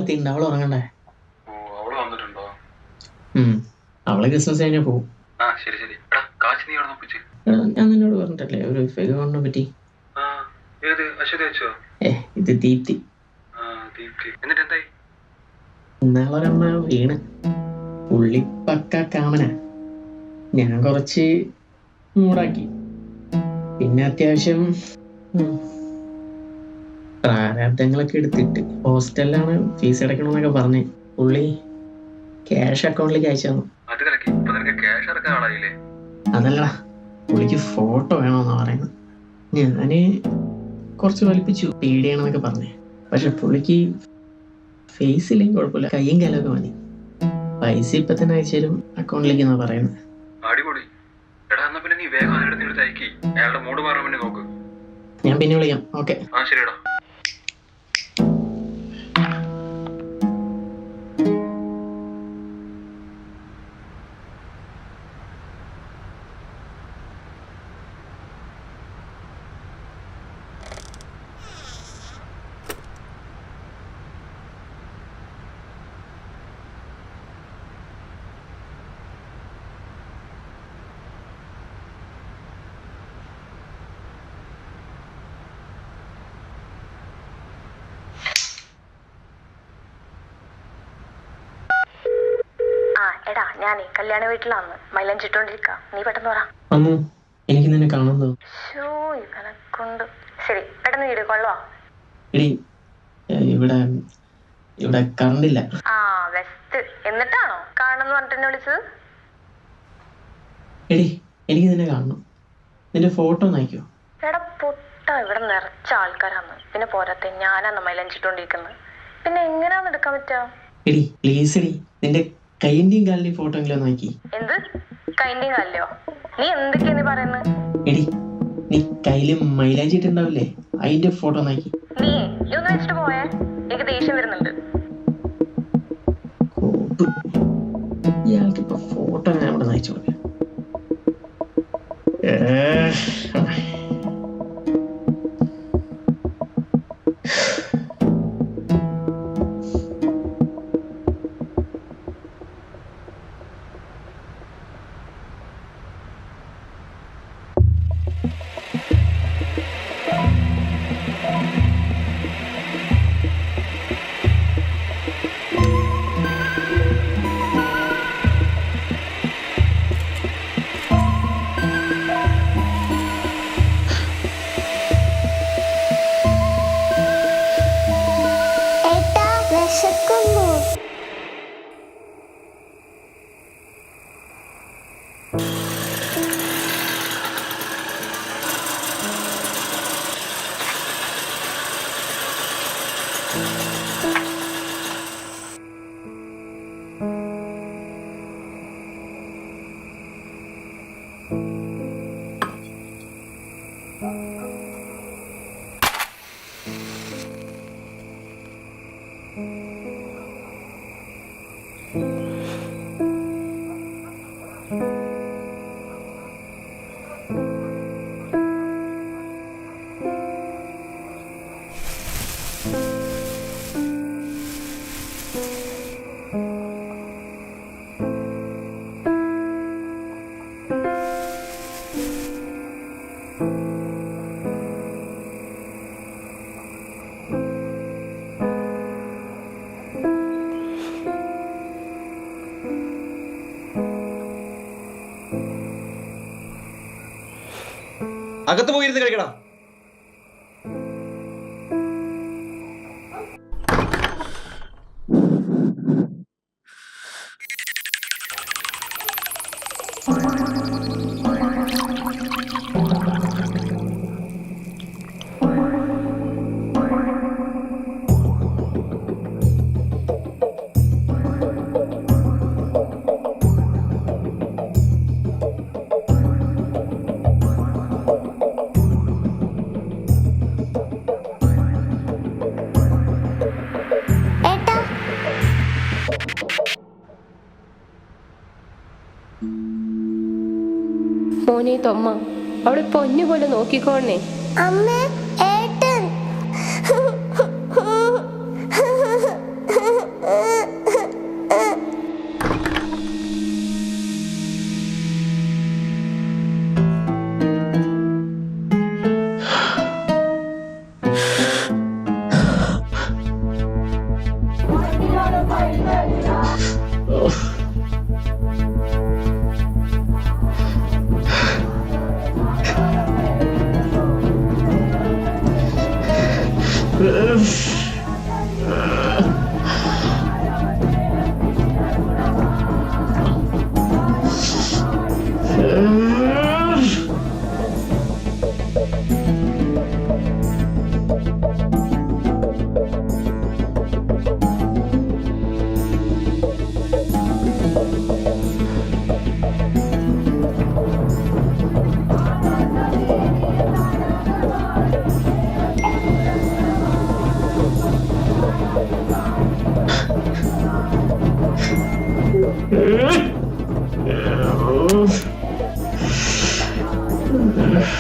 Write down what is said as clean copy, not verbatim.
എത്തിയിട്ടുണ്ട്. അവൾ ഉറങ്ങണ്ടേ? അവള് ക്രിസ്മസ് കഴിഞ്ഞാൽ പോകും. ഞാൻ നിന്നോട് പറഞ്ഞിട്ടല്ലേ ഒരു ഫെഗ് അക്കൗണ്ടിനെ പറ്റി. ഇത് ദീപ്തി. ഇന്നാളൊരമ്മ വീണ്. പുള്ളി പക്ക കാമന. ഞാൻ കുറച്ച് മൂടാക്കി. പിന്നെ അത്യാവശ്യം പ്രാരാബ്ദങ്ങളൊക്കെ എടുത്തിട്ട് ഹോസ്റ്റലിലാണ് ഫീസ് അടയ്ക്കണമെന്നൊക്കെ പറഞ്ഞ് പുള്ളി ക്യാഷ് അക്കൗണ്ടിലേക്ക് അയച്ചു തന്നു. അതല്ലടാ, പുള്ളിക്ക് ഫോട്ടോ വേണമെന്നാ പറയുന്നത്. ഞാന് കുറച്ച് വലിപ്പിച്ചു, പേടിയാണെന്നൊക്കെ പറഞ്ഞേ. പക്ഷെ പുള്ളിക്ക് ഫേസ് ഇല്ലെങ്കിൽ കുഴപ്പമില്ല, കയ്യും കാലൊക്കെ മതി. പൈസ ഇപ്പൊ തന്നെ അയച്ചാലും അക്കൗണ്ടിലേക്ക് എന്നാ പറയുന്നത്. ഞാൻ പിന്നെ വിളിക്കാം. ഓക്കെ. എടാ, ഞാനേ കല്യാണ വീട്ടിലാന്ന് മൈലാഞ്ചി ഇട്ടോണ്ടിരിക്കാം. നീ പെട്ടെന്ന് പറ. എനിക്ക് നിന്നെ കാണുന്നു. ഇവനെക്കൊണ്ട്. ശരി, പെട്ടെന്ന് വീഡിയോ കോളോ. ഇവിടെ കറണ്ടില്ല. വെസ്റ്റ്. എന്നിട്ടാണോ കാണണമെന്ന് പറഞ്ഞിട്ട് എന്നെ വിളിച്ചത്? എനിക്ക് നിന്നെ കാണണം. നിന്റെ ഫോട്ടോ നയിക്കോ? എടാ പൊട്ട, ഇവിടെ നിറച്ച ആൾക്കാരാന്ന്. പിന്നെ പോരാത്തെ ഞാനാന്ന് മൈലാഞ്ചിട്ടോണ്ടിരിക്കുന്നത്. പിന്നെ എങ്ങനെയാന്ന് എടുക്കാൻ പറ്റുക? പ്ലീസ് നിന്റെ കൈന്റെയും കാലിന്റെയും ഫോട്ടോ എങ്കിലും നോക്കി. എന്ത് കൈന്റെയും കാലിലോ? നീ എന്തൊക്കെയാ നീ പറയുന്നത്? നീ കയ്യില് മൈലാഞ്ചി ഇട്ടുണ്ടാവില്ലേ, അതിന്റെ ഫോട്ടോ നോക്കി. നീ ഒന്ന് വെച്ചിട്ട് പോയേ, എനിക്ക് ദേഷ്യം വരുന്നുണ്ട്. ഇയാൾക്കിപ്പോ ഫോട്ടോ ഞാൻ ഇവിടെ നയിച്ചു കൊടുക്കാം. അകത്ത് പോയിരുന്ന് കഴിക്കടാ. മോനെ തൊമ്മ, അവിടെ പൊന്നു പോലെ നോക്കിക്കോണേ. അമ്മ, ഏട്ടൻ Mm-hmm.